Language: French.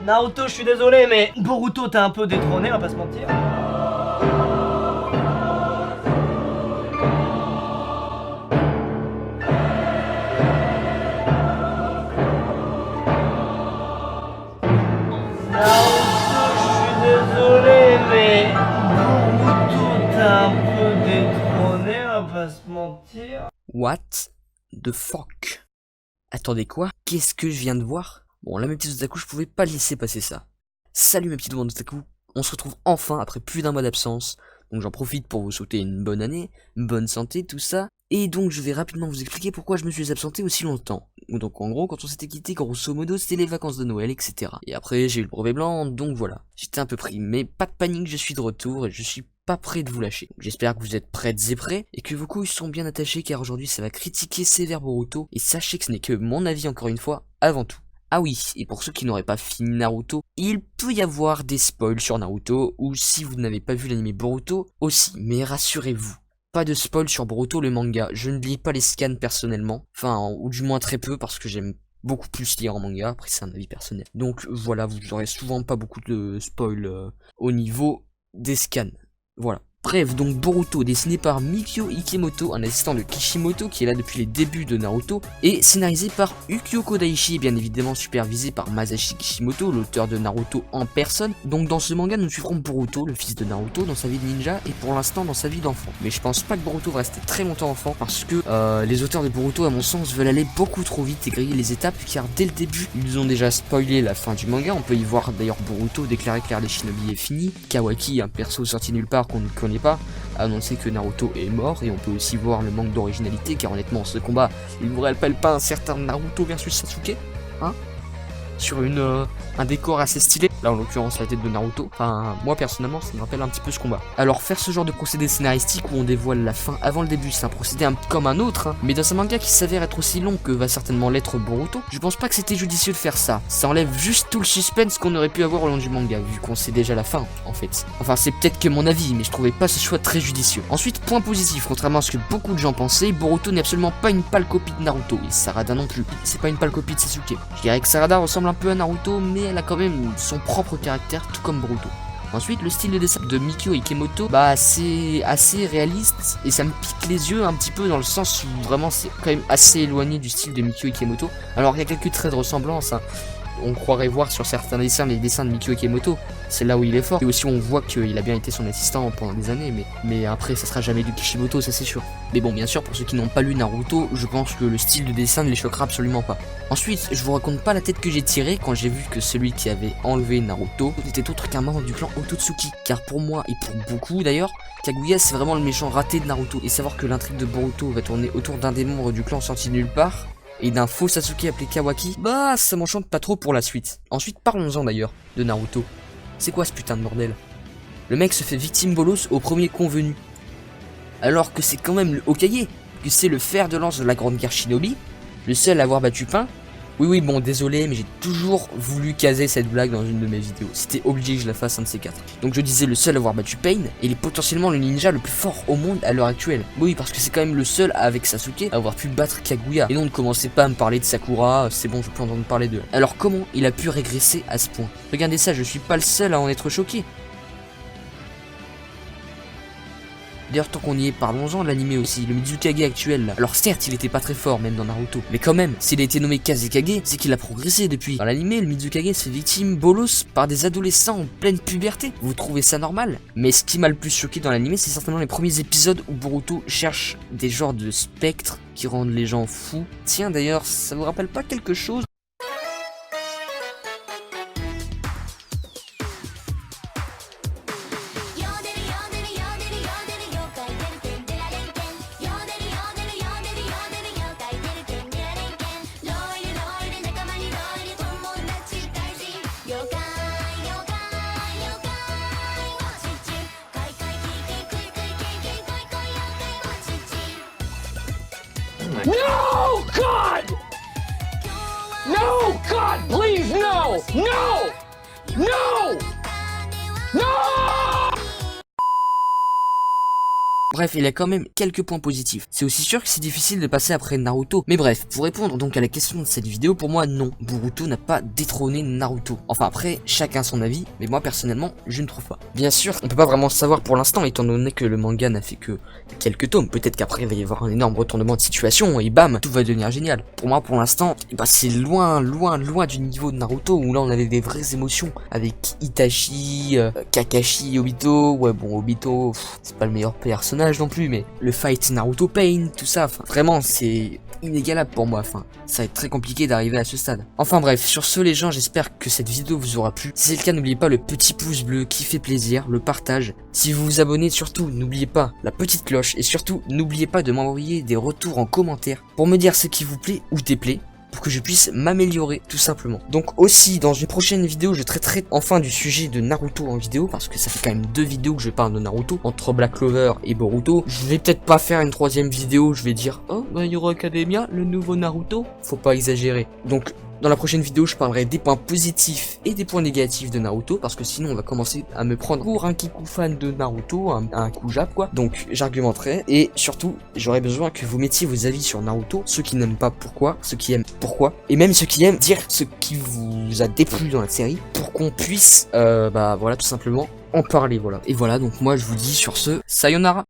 Naruto, je suis désolé, mais Boruto t'a un peu détrôné, on va pas se mentir. Désolé, mais Boruto t'a un peu détrôné, on va pas se mentir. What the fuck? Attendez quoi? Qu'est-ce que je viens de voir? Bon là mes petits otaku, je pouvais pas laisser passer ça. Salut mes petits otaku, on se retrouve enfin après plus d'un mois d'absence. Donc j'en profite pour vous souhaiter une bonne année, une bonne santé, tout ça. Et donc je vais rapidement vous expliquer pourquoi je me suis absenté aussi longtemps. Donc en gros, quand on s'était quitté, grosso modo, c'était les vacances de Noël, etc. Et après j'ai eu le brevet blanc, donc voilà. J'étais un peu pris, mais pas de panique, je suis de retour et je suis pas prêt de vous lâcher. J'espère que vous êtes prêtes et prêts, et que vos couilles sont bien attachées, car aujourd'hui ça va critiquer sévère Boruto, et sachez que ce n'est que mon avis encore une fois, avant tout. Ah oui, et pour ceux qui n'auraient pas fini Naruto, il peut y avoir des spoils sur Naruto, ou si vous n'avez pas vu l'anime Boruto, aussi, mais rassurez-vous. Pas de spoil sur Boruto le manga, je ne lis pas les scans personnellement, enfin, ou du moins très peu, parce que j'aime beaucoup plus lire en manga, après c'est un avis personnel. Donc voilà, vous aurez souvent pas beaucoup de spoil au niveau des scans. Voilà. Bref, donc Boruto, dessiné par Mikio Ikemoto, un assistant de Kishimoto qui est là depuis les débuts de Naruto, et scénarisé par Ukyo Kodaichi, et bien évidemment supervisé par Masashi Kishimoto, l'auteur de Naruto en personne. Donc dans ce manga, nous suivrons Boruto, le fils de Naruto, dans sa vie de ninja, et pour l'instant dans sa vie d'enfant. Mais je pense pas que Boruto va rester très longtemps enfant, parce que les auteurs de Boruto, à mon sens, veulent aller beaucoup trop vite et griller les étapes, car dès le début, ils ont déjà spoilé la fin du manga. On peut y voir d'ailleurs Boruto déclarer que l'ère des shinobi est finie, Kawaki, un perso sorti nulle part qu'on ne connaît pas, annoncer que Naruto est mort, et on peut aussi voir le manque d'originalité, car honnêtement ce combat il vous rappelle pas un certain Naruto versus Sasuke, hein, sur un décor assez stylé, là en l'occurrence la tête de Naruto. Enfin moi personnellement ça me rappelle un petit peu ce combat. Alors faire ce genre de procédé scénaristique où on dévoile la fin avant le début, c'est un procédé comme un autre, hein, mais dans un manga qui s'avère être aussi long que va certainement l'être Boruto, je pense pas que c'était judicieux de faire ça. Ça enlève juste tout le suspense qu'on aurait pu avoir au long du manga, vu qu'on sait déjà la fin en fait. Enfin c'est peut-être que mon avis, mais je trouvais pas ce choix très judicieux. Ensuite, point positif, contrairement à ce que beaucoup de gens pensaient, Boruto n'est absolument pas une pâle copie de Naruto, et Sarada non plus. C'est pas une pâle copie de Sasuke. Je dirais que Sarada ressemble un peu à Naruto, mais elle a quand même son propre caractère, tout comme Boruto. Ensuite, le style de dessin de Mikio Ikemoto, c'est assez réaliste, et ça me pique les yeux un petit peu dans le sens où vraiment c'est quand même assez éloigné du style de Mikio Ikemoto. Alors il y a quelques traits de ressemblance, hein. On croirait voir sur certains dessins les dessins de Mikio Ikemoto, c'est là où il est fort. Et aussi on voit qu'il a bien été son assistant pendant des années, mais après ça sera jamais du Kishimoto, ça c'est sûr. Mais bon, bien sûr, pour ceux qui n'ont pas lu Naruto, je pense que le style de dessin ne les choquera absolument pas. Ensuite, je vous raconte pas la tête que j'ai tirée quand j'ai vu que celui qui avait enlevé Naruto n'était autre qu'un membre du clan Ototsuki. Car pour moi, et pour beaucoup d'ailleurs, Kaguya c'est vraiment le méchant raté de Naruto. Et savoir que l'intrigue de Boruto va tourner autour d'un des membres du clan sorti de nulle part, et d'un faux Sasuke appelé Kawaki, ça m'enchante pas trop pour la suite. Ensuite, parlons-en d'ailleurs de Naruto. C'est quoi ce putain de bordel? Le mec se fait victime bolos au premier convenu, alors que c'est quand même le Hokage, que c'est le fer de lance de la grande guerre shinobi, le seul à avoir battu Pain. Oui, bon, désolé, mais j'ai toujours voulu caser cette blague dans une de mes vidéos. C'était obligé que je la fasse un de ces quatre. Donc je disais le seul à avoir battu Pain, et il est potentiellement le ninja le plus fort au monde à l'heure actuelle. Oui, parce que c'est quand même le seul avec Sasuke à avoir pu battre Kaguya. Et non, ne commencez pas à me parler de Sakura, c'est bon, je peux entendre parler d'eux. Alors comment il a pu régresser à ce point? Regardez ça, je suis pas le seul à en être choqué. D'ailleurs, tant qu'on y est, parlons-en de l'anime aussi, le Mizukage actuel là. Alors certes, il était pas très fort, même dans Naruto, mais quand même, s'il a été nommé Kazekage, c'est qu'il a progressé depuis. Dans l'anime, le Mizukage se fait victime bolos par des adolescents en pleine puberté. Vous trouvez ça normal? Mais ce qui m'a le plus choqué dans l'anime, c'est certainement les premiers épisodes où Boruto cherche des genres de spectres qui rendent les gens fous. Tiens d'ailleurs, ça vous rappelle pas quelque chose? No, God! No, God, please, no! No! No! No! Bref, il y a quand même quelques points positifs. C'est aussi sûr que c'est difficile de passer après Naruto. Mais bref, pour répondre donc à la question de cette vidéo, pour moi non, Boruto n'a pas détrôné Naruto. Enfin après, chacun son avis, mais moi personnellement, je ne trouve pas. Bien sûr, on peut pas vraiment savoir pour l'instant, étant donné que le manga n'a fait que quelques tomes. Peut-être qu'après il va y avoir un énorme retournement de situation et bam, tout va devenir génial. Pour moi, pour l'instant, c'est loin du niveau de Naruto où là on avait des vraies émotions avec Itachi, Kakashi, Obito. Ouais bon, Obito, c'est pas le meilleur personnage non plus, mais le fight Naruto Pain, tout ça, enfin vraiment c'est inégalable pour moi, enfin ça va être très compliqué d'arriver à ce stade. Enfin bref, sur ce les gens, j'espère que cette vidéo vous aura plu. Si c'est le cas, n'oubliez pas le petit pouce bleu qui fait plaisir, le partage. Si vous vous abonnez, surtout n'oubliez pas la petite cloche et surtout n'oubliez pas de m'envoyer des retours en commentaire pour me dire ce qui vous plaît ou déplaît, pour que je puisse m'améliorer tout simplement. Donc aussi dans une prochaine vidéo je traiterai enfin du sujet de Naruto en vidéo, parce que ça fait quand même 2 vidéos que je parle de Naruto entre Black Clover et Boruto. Je vais peut-être pas faire une 3e vidéo, je vais dire oh My Hero Academia, le nouveau Naruto, faut pas exagérer. Donc dans la prochaine vidéo, je parlerai des points positifs et des points négatifs de Naruto, parce que sinon on va commencer à me prendre pour un kikou fan de Naruto, un koujap quoi. Donc j'argumenterai, et surtout j'aurais besoin que vous mettiez vos avis sur Naruto, ceux qui n'aiment pas pourquoi, ceux qui aiment pourquoi, et même ceux qui aiment dire ce qui vous a déplu dans la série, pour qu'on puisse, voilà tout simplement en parler, voilà. Et voilà, donc moi je vous dis sur ce, sayonara.